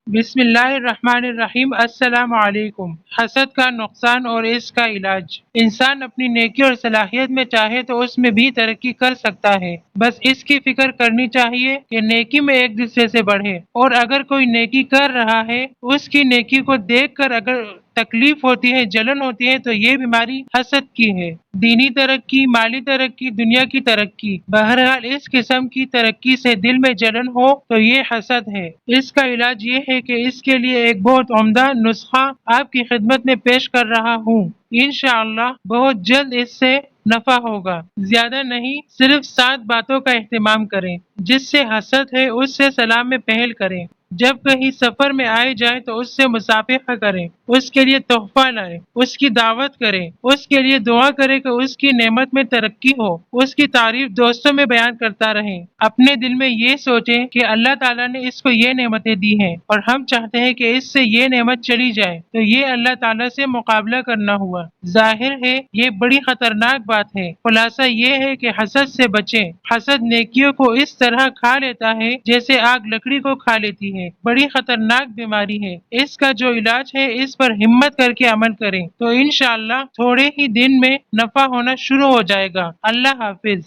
بسم اللہ الرحمن الرحیم۔ السلام علیکم۔ حسد کا نقصان اور اس کا علاج۔ انسان اپنی نیکی اور صلاحیت میں چاہے تو اس میں بھی ترقی کر سکتا ہے، بس اس کی فکر کرنی چاہیے کہ نیکی میں ایک دوسرے سے بڑھے، اور اگر کوئی نیکی کر رہا ہے اس کی نیکی کو دیکھ کر اگر تکلیف ہوتی ہے، جلن ہوتی ہے، تو یہ بیماری حسد کی ہے۔ دینی ترقی، مالی ترقی، دنیا کی ترقی، بہرحال اس قسم کی ترقی سے دل میں جلن ہو تو یہ حسد ہے۔ اس کا علاج یہ ہے کہ اس کے لیے ایک بہت عمدہ نسخہ آپ کی خدمت میں پیش کر رہا ہوں۔ انشاءاللہ بہت جلد اس سے نفع ہوگا۔ زیادہ نہیں، صرف 7 باتوں کا اہتمام کریں۔ جس سے حسد ہے اس سے سلام میں پہل کریں۔ جب کہیں سفر میں آئے جائیں تو اس سے مصافحہ کریں، اس کے لیے تحفہ لائیں، اس کی دعوت کریں، اس کے لیے دعا کریں کہ اس کی نعمت میں ترقی ہو، اس کی تعریف دوستوں میں بیان کرتا رہیں۔ اپنے دل میں یہ سوچیں کہ اللہ تعالیٰ نے اس کو یہ نعمتیں دی ہیں اور ہم چاہتے ہیں کہ اس سے یہ نعمت چلی جائے، تو یہ اللہ تعالیٰ سے مقابلہ کرنا ہوا۔ ظاہر ہے یہ بڑی خطرناک بات ہے۔ خلاصہ یہ ہے کہ حسد سے بچیں۔ حسد نیکیوں کو اس طرح کھا لیتا ہے جیسے آگ لکڑی کو کھا لیتی ہے۔ بڑی خطرناک بیماری ہے۔ اس کا جو علاج ہے اس پر ہمت کر کے عمل کریں تو انشاءاللہ تھوڑے ہی دن میں نفع ہونا شروع ہو جائے گا۔ اللہ حافظ۔